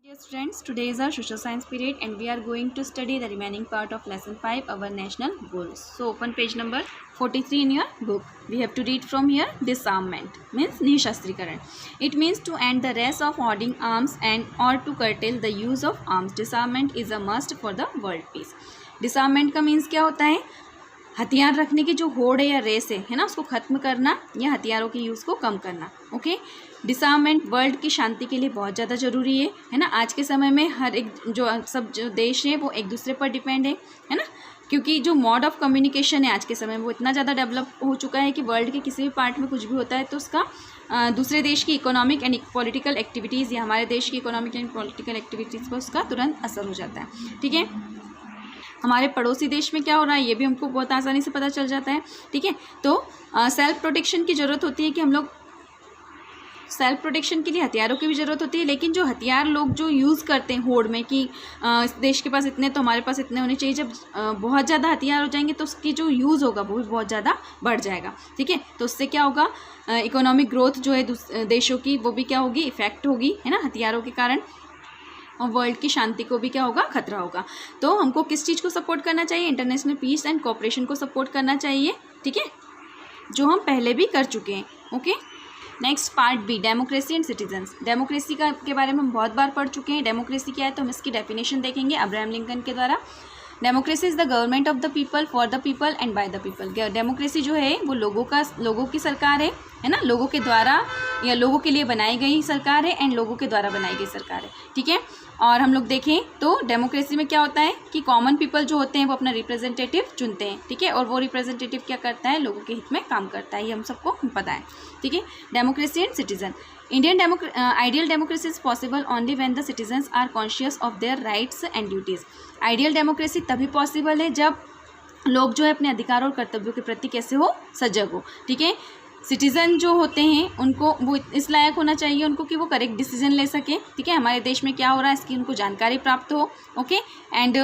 Dear students, today is our social science period and we are going to study the remaining part of lesson 5, our national goals. So open page number 43 in your book. We have to read from here. Disarmament means nishastrikaran. It means to end the race of hoarding arms and or to curtail the use of arms. Disarmament is a must for the world peace. Disarmament का means क्या होता है? हथियार रखने की जो होड़ है या रेस है ना, उसको ख़त्म करना या हथियारों के यूज़ को कम करना. ओके, डिसआर्ममेंट वर्ल्ड की शांति के लिए बहुत ज़्यादा ज़रूरी है ना. आज के समय में हर एक जो देश हैं वो एक दूसरे पर डिपेंड है ना, क्योंकि जो मोड ऑफ कम्युनिकेशन है आज के समय में वो इतना ज़्यादा डेवलप हो चुका है कि वर्ल्ड के किसी भी पार्ट में कुछ भी होता है तो उसका दूसरे देश की इकोनॉमिक एंड पॉलिटिकल एक्टिविटीज़ या हमारे देश की इकोनॉमिक एंड पॉलिटिकल एक्टिविटीज़ पर उसका तुरंत असर हो जाता है. ठीक है, हमारे पड़ोसी देश में क्या हो रहा है ये भी हमको बहुत आसानी से पता चल जाता है. ठीक है, तो सेल्फ प्रोटेक्शन की ज़रूरत होती है कि हम लोग सेल्फ प्रोटेक्शन के लिए हथियारों की भी ज़रूरत होती है, लेकिन जो हथियार लोग जो यूज़ करते हैं होड़ में कि इस देश के पास इतने तो हमारे पास इतने होने चाहिए, जब बहुत ज़्यादा हथियार हो जाएंगे तो उसकी जो यूज़ होगा वो भी बहुत ज़्यादा बढ़ जाएगा. ठीक है, तो उससे क्या होगा, इकोनॉमिक ग्रोथ जो है देशों की वो भी क्या होगी, इफेक्ट होगी है ना हथियारों के कारण, और वर्ल्ड की शांति को भी क्या होगा, खतरा होगा. तो हमको किस चीज़ को सपोर्ट करना चाहिए, इंटरनेशनल पीस एंड कोऑपरेशन को सपोर्ट करना चाहिए. ठीक है, जो हम पहले भी कर चुके हैं. Okay, next part B, democracy and citizens. Democracy के बारे में हम बहुत बार पढ़ चुके हैं. डेमोक्रेसी क्या है तो हम इसकी डेफिनेशन देखेंगे अब्राहम लिंकन के द्वारा. Democracy is the government of the people for the people and by the people. Democracy जो है वो लोगों की सरकार है ना, लोगों के द्वारा या लोगों के लिए बनाई गई सरकार है एंड लोगों के द्वारा बनाई गई सरकार है. ठीक है, और हम लोग देखें तो डेमोक्रेसी में क्या होता है कि कॉमन पीपल जो होते हैं वो अपना रिप्रेजेंटेटिव चुनते हैं. ठीक है, और वो रिप्रेजेंटेटिव क्या करता है, लोगों के हित में काम करता है, ये हम सबको पता है. ठीक है, democracy and citizen. Indian ideal democracy is possible only when the citizens are conscious of their rights and duties. Ideal democracy तभी पॉसिबल है जब लोग जो है अपने अधिकारों और कर्तव्यों के प्रति कैसे हो, सजग हो. ठीक है, सिटीज़न जो होते हैं उनको वो इस लायक होना चाहिए उनको कि वो करेक्ट डिसीजन ले सके. ठीक है, हमारे देश में क्या हो रहा है इसकी उनको जानकारी प्राप्त हो. ओके, एंड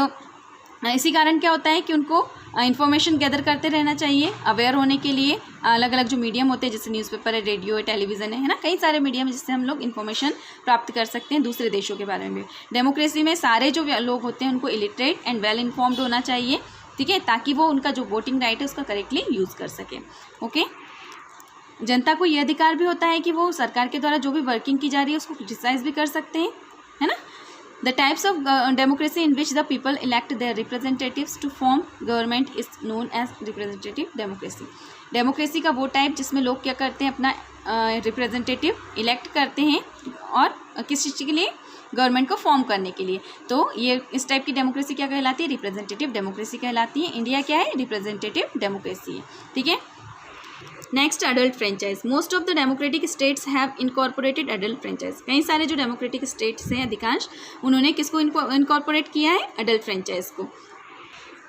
इसी कारण क्या होता है कि उनको इन्फॉर्मेशन गैदर करते रहना चाहिए अवेयर होने के लिए. अलग अलग जो मीडियम होते हैं जैसे न्यूज़पेपर है, रेडियो है, टेलीविज़न है ना, कई सारे मीडियम है जिससे हम लोग इन्फॉर्मेशन प्राप्त कर सकते हैं दूसरे देशों के बारे में. डेमोक्रेसी में सारे जो लोग होते हैं उनको इलिटरेट एंड वेल इन्फॉर्म्ड होना चाहिए. ठीक है, ताकि वो उनका जो वोटिंग राइट है उसका करेक्टली यूज़ कर सकें. ओके, जनता को ये अधिकार भी होता है कि वो सरकार के द्वारा जो भी वर्किंग की जा रही है उसको क्रिटिसाइज भी कर सकते हैं, है ना. The types of democracy in which the people elect their representatives to form government is known as representative democracy. Democracy का वो टाइप जिसमें लोग क्या करते हैं, अपना रिप्रेजेंटेटिव इलेक्ट करते हैं और किस चीज़ के लिए, गवर्नमेंट को फॉर्म करने के लिए. तो ये इस टाइप की डेमोक्रेसी क्या कहलाती है, रिप्रेजेंटेटिव डेमोक्रेसी कहलाती है. इंडिया क्या है, रिप्रेजेंटेटिव डेमोक्रेसी है. ठीक है, next adult franchise. Most of the democratic states have incorporated adult franchise. कई सारे जो डेमोक्रेटिक स्टेट्स हैं अधिकांश उन्होंने किसको इनकॉर्पोरेट किया है, अडल्ट फ्रेंचाइज को.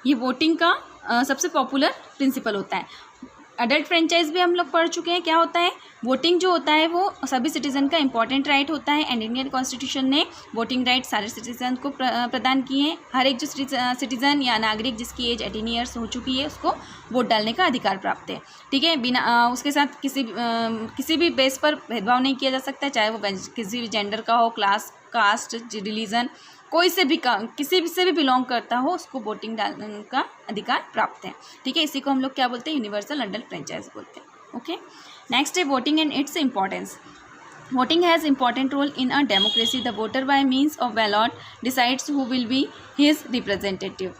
ये वोटिंग का सबसे पॉपुलर प्रिंसिपल होता है. अडल्ट फ्रेंचाइज भी हम लोग पढ़ चुके हैं. क्या होता है, वोटिंग जो होता है वो सभी सिटीज़न का इंपॉर्टेंट राइट होता है एंड इंडियन कॉन्स्टिट्यूशन ने वोटिंग राइट सारे सिटीज़न को प्रदान किए हैं. हर एक जो सिटीज़न या नागरिक जिसकी एज 18 ईयर्स हो चुकी है उसको वोट डालने का अधिकार प्राप्त है. ठीक है, बिना उसके साथ किसी भी बेस पर भेदभाव नहीं किया जा सकता है, चाहे वो किसी भी जेंडर का हो, क्लास, कास्ट, रिलीजन, कोई से भी किसी से भी बिलोंग करता हो उसको वोटिंग डालने का अधिकार प्राप्त है. ठीक है, इसी को हम लोग क्या बोलते हैं, यूनिवर्सल अडल्ट फ्रेंचाइज बोलते हैं. ओके, नेक्स्ट है voting and it's importance. Voting has important role in a democracy. The voter by means of ballot decides who will be his representative.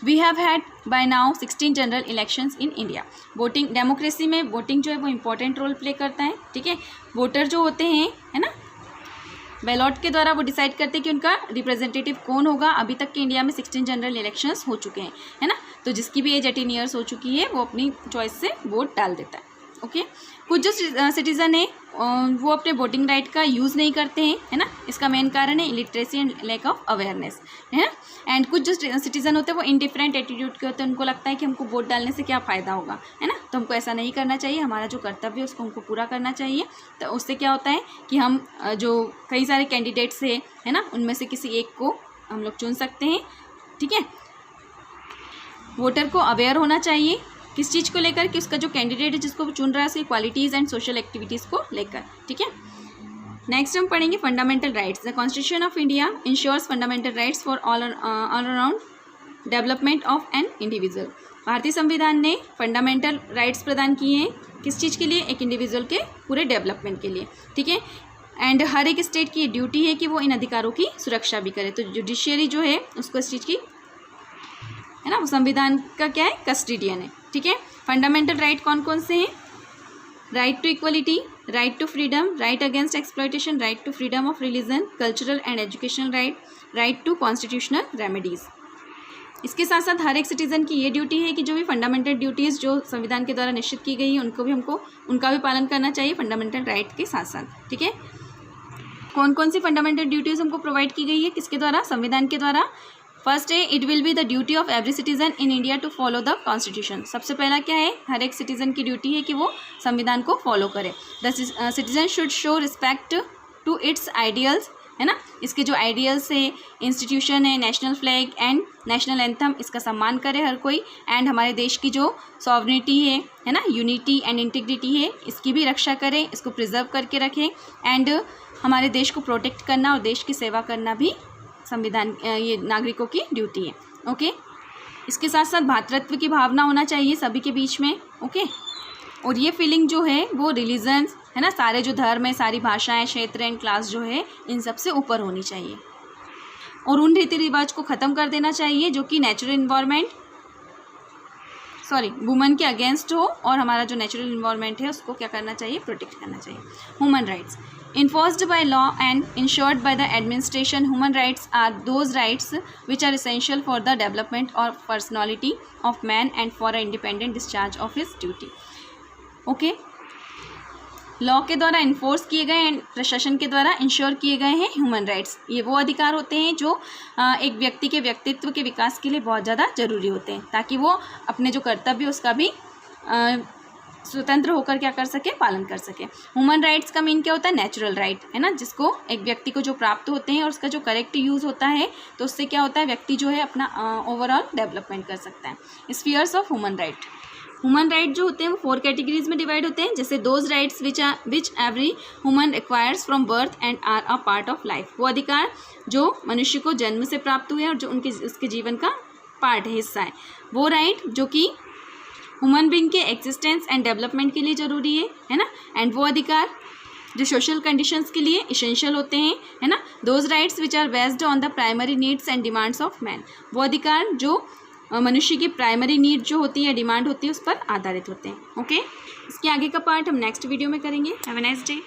We have had by now 16 general elections in India. Voting democracy में voting जो है वो important role play करता है. ठीक है, voter जो होते हैं है ना, बैलॉट के द्वारा वो डिसाइड करते हैं कि उनका रिप्रेजेंटेटिव कौन होगा. अभी तक के इंडिया में 16 जनरल इलेक्शंस हो चुके हैं, है ना. तो जिसकी भी एज 18 ईयर्स हो चुकी है वो अपनी चॉइस से वोट डाल देता है. ओके, कुछ जो सिटीज़न है वो अपने वोटिंग राइट का यूज़ नहीं करते हैं, है ना. इसका मेन कारण है illiteracy and lack of awareness, है ना. एंड कुछ जो सिटीज़न होते हैं वो इंडिफरेंट एटीट्यूड के होते हैं. उनको लगता है कि हमको वोट डालने से क्या फ़ायदा होगा, है ना. तो हमको ऐसा नहीं करना चाहिए. हमारा जो कर्तव्य है उसको हमको पूरा करना चाहिए. तो उससे क्या होता है कि हम जो कई सारे कैंडिडेट्स है ना, उनमें से किसी एक को हम लोग चुन सकते हैं. ठीक है, वोटर को अवेयर होना चाहिए किस चीज़ को लेकर कि उसका जो कैंडिडेट है जिसको वो चुन रहा है उसकी क्वालिटीज़ एंड सोशल एक्टिविटीज़ को लेकर. ठीक है, नेक्स्ट हम पढ़ेंगे fundamental rights. The constitution of India ensures fundamental rights for all around development of an individual. भारतीय संविधान ने फंडामेंटल राइट्स प्रदान किए हैं किस चीज़ के लिए? एक इंडिविजुअल के पूरे डेवलपमेंट के लिए, ठीक है। एंड हर एक स्टेट की ड्यूटी है कि वो इन अधिकारों की सुरक्षा भी करे। तो जुडिशियरी जो है उसको इस चीज़ की है ना, वो संविधान का क्या है? कस्टोडियन है, ठीक है। फंडामेंटल राइट कौन कौन से हैं? Right to equality, right to freedom, right against exploitation, right to freedom of religion, cultural and educational right, right to constitutional remedies. इसके साथ साथ हर एक सिटीज़न की ये ड्यूटी है कि जो भी फंडामेंटल ड्यूटीज़ जो संविधान के द्वारा निश्चित की गई है उनका भी पालन करना चाहिए फंडामेंटल राइट के साथ साथ, ठीक है। कौन कौन सी फंडामेंटल ड्यूटीज़ हमको प्रोवाइड की गई है? किसके द्वारा? संविधान के द्वारा। फर्स्ट है, it will be the duty of every citizen in India to follow the constitution. सबसे पहला क्या है? हर एक सिटीजन की ड्यूटी है कि वो संविधान को फॉलो करे। The citizen should show respect to its ideals, है ना। इसके जो आइडियल्स है, इंस्टीट्यूशन है, national flag and national anthem, इसका सम्मान करे हर कोई। एंड हमारे देश की जो सॉवरेनिटी है ना, यूनिटी एंड इंटीग्रिटी है, इसकी भी रक्षा करें, इसको प्रिजर्व करके रखें। एंड हमारे देश को प्रोटेक्ट करना और देश की सेवा करना भी संविधान ये नागरिकों की ड्यूटी है, ओके। इसके साथ साथ भ्रातृत्व की भावना होना चाहिए सभी के बीच में, ओके। और ये फीलिंग जो है वो रिलीजन्स है ना, सारे जो धर्म है, सारी भाषाएं, क्षेत्र एंड क्लास जो है, इन सब से ऊपर होनी चाहिए। और उन रीति रिवाज को ख़त्म कर देना चाहिए जो कि नेचुरल इन्वायरमेंट वुमन के अगेंस्ट हो, और हमारा जो नेचुरल इन्वायरमेंट है उसको क्या करना चाहिए? प्रोटेक्ट करना चाहिए। Human rights enforced by law and ensured by the administration. Human rights are those rights which are essential for the development or personality of man and for an independent discharge of his duty. Okay, law के द्वारा enforce किए गए and प्रशासन के द्वारा ensure किए गए हैं ह्यूमन राइट्स। ये वो अधिकार होते हैं जो एक व्यक्ति के व्यक्तित्व के विकास के लिए बहुत ज़्यादा जरूरी होते हैं, ताकि वो अपने जो कर्तव्य उसका भी स्वतंत्र होकर क्या कर सके? पालन कर सके। ह्यूमन राइट्स का मीन क्या होता है? नेचुरल राइट, है ना, जिसको एक व्यक्ति को जो प्राप्त होते हैं और उसका जो करेक्ट यूज़ होता है तो उससे क्या होता है? व्यक्ति जो है अपना ओवरऑल डेवलपमेंट कर सकता है। Spheres of human right. Human right जो होते हैं वो 4 कैटेगरीज में डिवाइड होते हैं, जैसे those rights which every human requires from birth and are a part of life. वो अधिकार जो मनुष्य को जन्म से प्राप्त हुए और जो उसके जीवन का पार्ट है, हिस्सा है। वो राइट जो कि ह्यूमन बीइंग के एग्जिस्टेंस एंड डेवलपमेंट के लिए ज़रूरी है ना। एंड वो अधिकार जो सोशल कंडीशंस के लिए इसेंशियल होते हैं, है ना। Those rights which are based on the primary needs and demands of man. वो अधिकार जो मनुष्य की प्राइमरी नीड जो होती है, डिमांड होती है, उस पर आधारित होते हैं, ओके। इसके आगे का पार्ट हम नेक्स्ट वीडियो में करेंगे। Have a nice day.